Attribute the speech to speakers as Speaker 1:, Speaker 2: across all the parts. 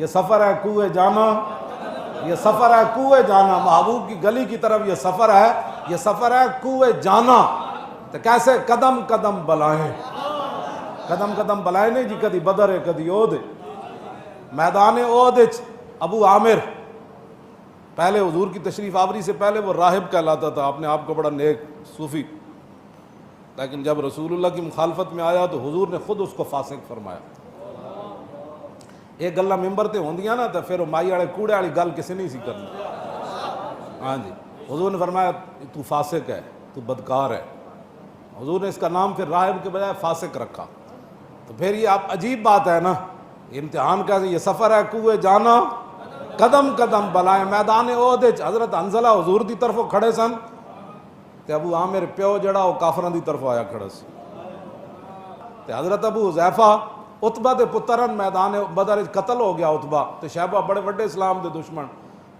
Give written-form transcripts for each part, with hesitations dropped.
Speaker 1: یہ سفر ہے کوہ جانا، یہ سفر ہے کوہ جانا، محبوب کی گلی کی طرف یہ سفر ہے، یہ سفر ہے کوہ جانا۔ تو کیسے؟ قدم قدم بلائیں، قدم قدم بلائیں نہیں جی، کدی بدر ہے کدی احد ہے۔ میدان احد ابو عامر پہلے حضور کی تشریف آوری سے پہلے وہ راہب کہلاتا تھا، اپنے آپ کو بڑا نیک صوفی، لیکن جب رسول اللہ کی مخالفت میں آیا تو حضور نے خود اس کو فاسق فرمایا۔ ایک گلاں ممبر تے ہوندیاں نا، تو پھر وہ مائی والے کوڑے والی گل کسی نہیں سی کرنی۔ ہاں جی، حضور نے فرمایا تو فاسق ہے، تو بدکار ہے۔ حضور نے اس کا نام پھر راہب کے بجائے فاسق رکھا۔ تو پھر یہ آپ عجیب بات ہے نا، امتحان کا یہ سفر ہے کوہ جانا، قدم قدم بلائیں۔ میدان احد حضرت حنظلہ حضور دی طرف کھڑے سن، تے ابو عامر پیو جڑا وہ کافران دی طرف آیا کھڑا سی۔ تے حضرت ابو حذیفہ عتبہ دے پترن میدان بدر قتل ہو گیا عتبہ، تے شیبہ بڑے بڑے اسلام دے دشمن۔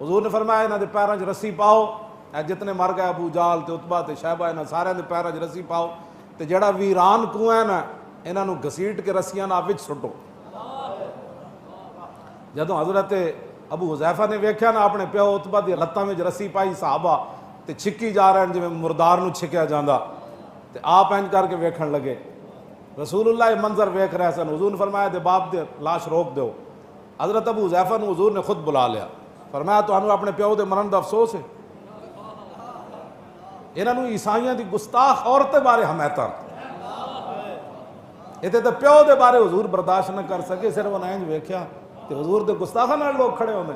Speaker 1: حضور نے فرمایا انہاں دے پیراں 'چ رسی پاؤ، اے جتنے مر گئے ابو جال تے عتبہ تے شیبہ، انہاں سارے دے پیراں 'چ رسی پاؤ، تے جڑا ویران کنواں ہے نا انہاں نو گھسیٹ کے رسیاں نال وچ سٹو۔ جدوں حضرت ابو حذیفہ نے ویکھیا نا اپنے پیو عتبہ دی لتاں وچ رسی پائی، صحابہ تے چھکی جا رہے ہیں جویں مردار نو چھکیا جاندا، تے آپ انج کر کے ویکھن لگے۔ رسول اللہ یہ منظر ویکھ رہے سن۔ حضور نے فرمایا دے باپ دے لاش روک دیو۔ حضرت ابو حذیفہ نو حضور نے خود بلا لیا، فرمایا تانوں اپنے پیو دے مرن دا افسوس ہے؟ انہاں نو عیسائیاں دی گستاخ عورتیں بارے حمایتاں، اتنے تے پیو دے بارے حضور برداشت نہ کر سکے، صرف انہیں انج ویکھیا تے حضور دے گستاخاں نال لوگ کھڑے ہوندے،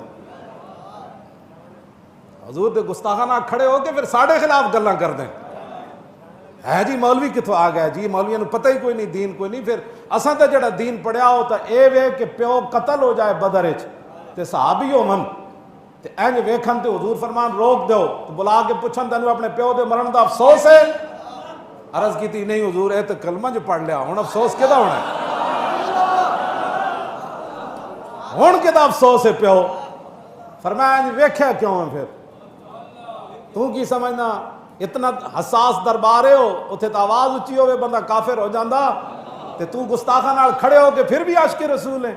Speaker 1: حضور دے گستاخاں نال کھڑے ہو کے پھر ساڈے خلاف گلاں کردے ہے جی مولوی کتوں آ گیا جی، مولویاں نو پتہ ہی کوئی نہیں، دین کوئی نہیں۔ پھر اساں تے جڑا دین پڑھیا ہو تا اے وے کہ پیو قتل ہو جائے بدر وچ تے صحابی ہوون تے انج ویکھن تے حضور فرمان روک دیو، تے بلا کے پوچھن تینوں اپنے پیو دے مرن دا افسوس ہے؟ عرض کیتی نہیں حضور اے تے کلمہ جو پڑھ لیا، ہن افسوس کدا ہونا ہے؟ ہن کدا افسوس ہے پیو؟ فرمایا انج ویکھیا کیوں ہے؟ پھر تو کی سمجھنا اتنا حساس دربار ہے ہو، اتنے تو آواز اچھی ہوئے بندہ کافر ہو جاندہ، تے تو گستاخاں نال کھڑے ہو کے پھر بھی عاشق رسول ہیں؟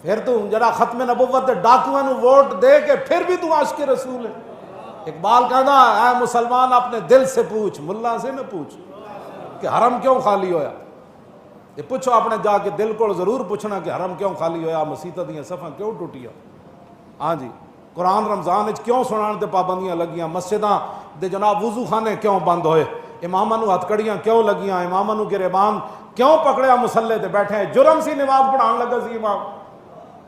Speaker 1: پھر تو جڑا ختم نبوت دے ڈاکوؤں نو ووٹ دے کے پھر بھی تو عاشق رسول ہے؟ اقبال کہنا اے مسلمان اپنے دل سے پوچھ، ملا سے نہ پوچھ کہ حرم کیوں خالی ہویا۔ یہ پوچھو اپنے جا کے دل کو ضرور پوچھنا کہ حرم کیوں خالی ہویا، مسیتاں دیاں صفاں کیوں ٹوٹیاں، ہاں جی قرآن رمضان وچ کیوں سنان تے پابندیاں لگیاں، مسجداں دے جناب وضو خانے کیوں بند ہوئے، اماماں نو ہتھ کڑیاں کیوں لگیاں، اماماں نو گریبان کیوں پکڑیا مسلے تے بیٹھے ہیں، جرم سی نماز پڑھان لگا سی امام۔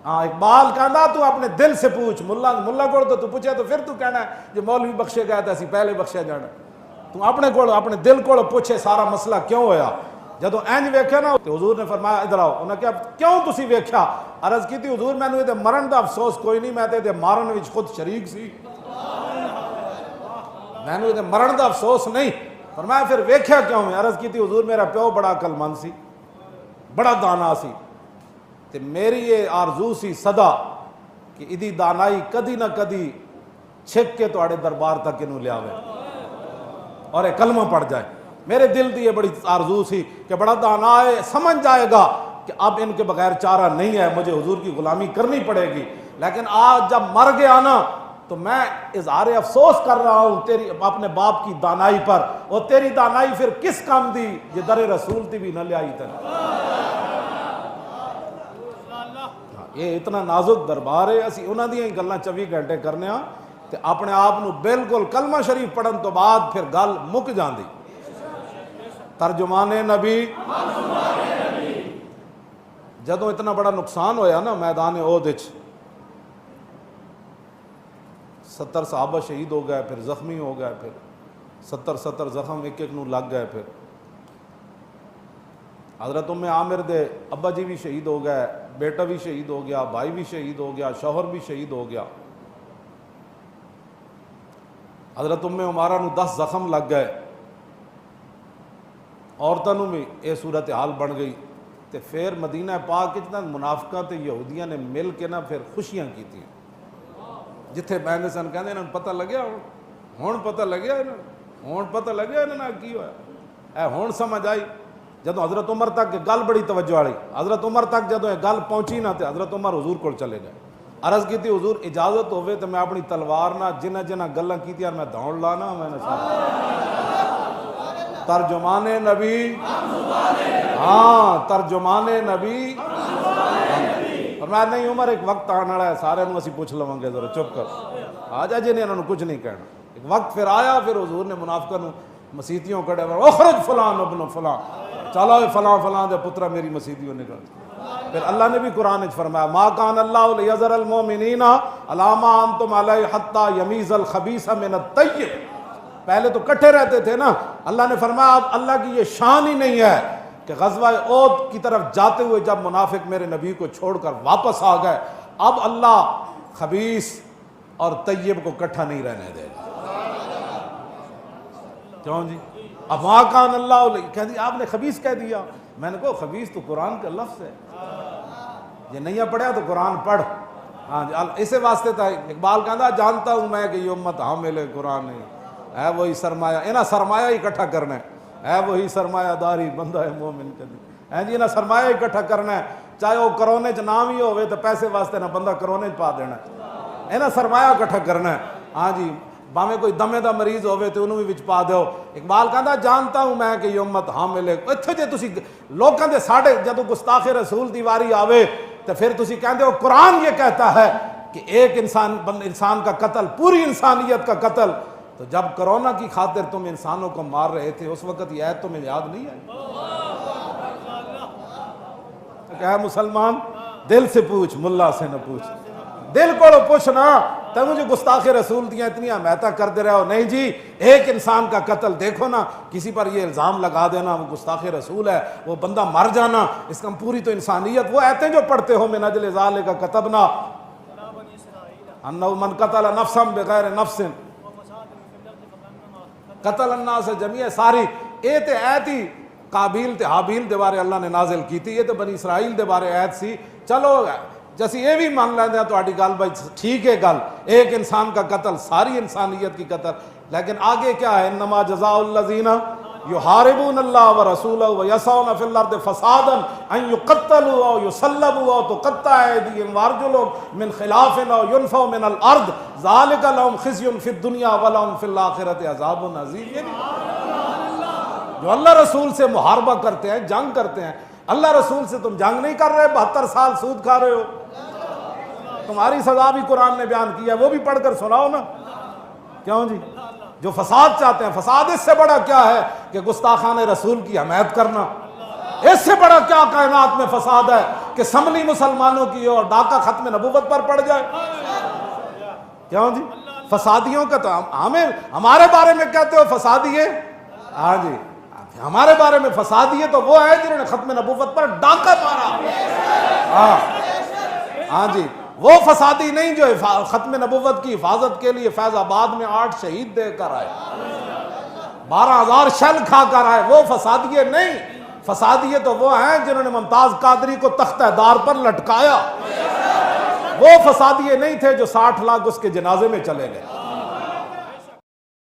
Speaker 1: ہاں اقبال کہندا تو اپنے دل سے پوچھ، ملا کو تو پوچھے تو پھر تو کہنا ہے جو مولوی بخشے گیا تھا اسی پہلے بخشیا جانا، تو اپنے دل کو پوچھے سارا مسئلہ کیوں ہویا۔ جدو اینج ویکھیا نا تو حضور نے فرمایا ادھر آؤ، انہوں نے کہا کیوں تسی ویکھیا؟ عرض کی تھی حضور میں نے مرن دا افسوس کوئی نہیں، میں تے مارن وچ خود شریک سی، میں نے مرن دا افسوس نہیں۔ فرمایا پھر ویکھیا کیوں ہے؟ عرض کی تھی حضور میرا پیو بڑا عقل مند سی، بڑا دانا سی، تے میری یہ آرزو سی صدا کہ ادی دانائی کدی نہ کدی چھک کے تواڈے دربار تک انہوں لے آوے اور ایک کلمہ پڑھ جائے۔ میرے دل دی یہ بڑی آرزو سی کہ بڑا دانا ہے، سمجھ جائے گا کہ اب ان کے بغیر چارہ نہیں ہے، مجھے حضور کی غلامی کرنی پڑے گی، لیکن آج جب مر گیا نا تو میں اظہار افسوس کر رہا ہوں تیری اپنے باپ کی دانائی پر، اور تیری دانائی پھر کس کام دی یہ در رسول تھی بھی نہ لے آئی تھی۔ یہ اتنا نازک دربار ہے، اسی انہاں دیاں ہی گلاں 24 گھنٹے کرنے ہاں تے اپنے آپ نو بالکل کلمہ شریف پڑھن تو بعد پھر گل مک جاندی۔ ترجمان نبی جدوں اتنا بڑا نقصان ہویا نا میدان احد وچ، 70 صحابہ شہید ہو گئے، پھر زخمی ہو گئے، پھر 70 زخم ایک ایک نو لگ گئے، پھر حضرت ام عامر دے ابا جی بھی شہید ہو گئے، بیٹا بھی شہید ہو گیا، بھائی بھی شہید ہو گیا، شوہر بھی شہید ہو گیا، حضرت ام عمارہ نو 10 زخم لگ گئے، عورتوں نو بھی یہ صورتحال بن گئی۔ تے پھر مدینہ پاک اتنا منافقہ تے یہودیاں نے مل کے نا پھر خوشیاں کی تھی، جتھے بہنے سن کہندے انہاں پتہ لگیا، ہن پتہ لگیا، ہن پتہ لگیا انہاں کی ہویا، اے ہن سمجھ آئی جدو حضرت عمر تک گل بڑی توجہ والی، حضرت عمر تک جدو یہ گل پہنچی نا تو حضرت عمر حضور کو چلے گئے، عرض کی تھی حضور اجازت ہوئے تو میں اپنی تلوار نہ جنہ جنہ گلاں کیتیاں میں دوڑ لانا، میں نے ترجمان نبی، ہاں ترجمان نبی، فرمایا نہیں عمر ایک وقت آنے والا ہے سارے نو اسی پوچھ لواں گے، ذرا چپ کر آ جا جی نے انہوں نے کچھ نہیں کہنا۔ ایک وقت پھر آیا، پھر حضور نے منافقوں مسیتیوں کڑے اخرج فلان ابن فلان، چلو فلاں فلاں دے پترا میری مسیتیوں نکل۔ پھر اللہ نے بھی قرآن فرمایا ما کان اللہ لیذر المؤمنین علی ما انتم علیہ حتی یمیز الخبیث من الطیب، پہلے تو کٹھے رہتے تھے نا، اللہ نے فرمایا اب اللہ کی یہ شان ہی نہیں ہے کہ غزوہ احد کی طرف جاتے ہوئے جب منافق میرے نبی کو چھوڑ کر واپس آ گئے، اب اللہ خبیث اور طیب کو کٹھا نہیں رہنے دے گا۔ کیوں جی؟ اب ما کان اللہ، کہہ دیا آپ نے خبیث کہہ دیا، میں نے کہا خبیث تو قرآن کا لفظ ہے، یہ نہیں پڑھا تو قرآن پڑھ۔ ہاں جی اسے واسطے تھا اقبال کہتا جانتا ہوں میں کہ یہ امت حامل قرآن ہے وہی سرمایہ، انہاں سرمایہ ہی اکٹھا کرنا ہے وہی سرمایہ داری بندہ ہے مومن کا، ہے جی انہاں سرمایہ ہی اکٹھا کرنا ہے، چاہے وہ کرونے چ نام ہی ہوئے تو پیسے واسطے نہ بندہ کرونے چ پا دینا ہے، انہاں سرمایہ اکٹھا کرنا ہے۔ ہاں جی باویں کوئی دمے دا مریض ہوئے تو انہوں بھی وچ پا دیو۔ اقبال کہتا جانتا ہوں میں کہ یہ امت حامل ہے، اتھے جے تسی لوکاں دے ساڑھے جدو گستاخ رسول دی واری آوے تو پھر تسی کہندے ہو قرآن یہ کہتا ہے کہ ایک انسان کا قتل پوری انسانیت کا قتل، تو جب کرونا کی خاطر تم انسانوں کو مار رہے تھے اس وقت یہ آیت تمہیں یاد نہیں آئی؟ کہ مسلمان دل سے پوچھ، ملا سے نہ پوچھ، دل کو پوچھنا تو مجھے گستاخ رسول دیاں اتنی حمایتیں کرتے رہو، نہیں جی ایک انسان کا قتل، دیکھو نا کسی پر یہ الزام لگا دینا وہ گستاخ رسول ہے، وہ بندہ مر جانا، اس کا پوری تو انسانیت، وہ آیتیں جو پڑھتے ہو من اجل ذالک کتبنا انہ من قتل نفسا بغیر نفس قتل الناس جميعا، ساری یہ تے آیت ہی قابیل تے حابیل دے بارے اللہ نے نازل کی تھی، یہ تو بنی اسرائیل دے بارے آیت سی۔ چلو جیسی یہ بھی مان لیندے ہیں تو آٹی گل بھائی ٹھیک ہے گل، ایک انسان کا قتل ساری انسانیت کی قتل، لیکن آگے کیا ہے انما جزاء الذین یحاربون اللہ ورسولہ ویسعون فی الارض فسادا ان یقتلوا او یصلبوا او تقطع ایدیہم وارجلہم من خلاف او ینفوا من الارض ذالک لہم خزی فی الدنیا ولہم فی الآخرۃ عذاب عظیم۔ یہ جو اللہ رسول سے محاربہ کرتے ہیں، جنگ کرتے ہیں، اللہ رسول سے تم جنگ نہیں کر رہے، 72 سال سود کھا رہے ہو، تمہاری سزا بھی قرآن نے بیان کی ہے، وہ بھی پڑھ کر سناؤ نا۔ کیوں جی؟ جو فساد چاہتے ہیں، فساد اس سے بڑا کیا ہے کہ گستاخان رسول کی حمایت کرنا، اس سے بڑا کیا کائنات میں فساد ہے کہ سمنی مسلمانوں کی اور ڈاکہ ختم نبوت پر پڑ جائے۔ کیوں جی؟ فسادیوں کا تو ہمارے بارے میں کہتے ہو فسادی ہے، ہاں جی ہمارے بارے میں فسادی ہے تو وہ ہے جنہوں نے ختم نبوت پر ڈاکہ مارا۔ ہاں جی وہ فسادی نہیں جو ختم نبوت کی حفاظت کے لیے فیض آباد میں 8 شہید دے کر آئے، 12,000 شل کھا کر آئے، وہ فسادیے نہیں۔ فسادیے تو وہ ہیں جنہوں نے ممتاز قادری کو تختہ دار پر لٹکایا، وہ فسادیے نہیں تھے جو 60 لاکھ اس کے جنازے میں چلے گئے۔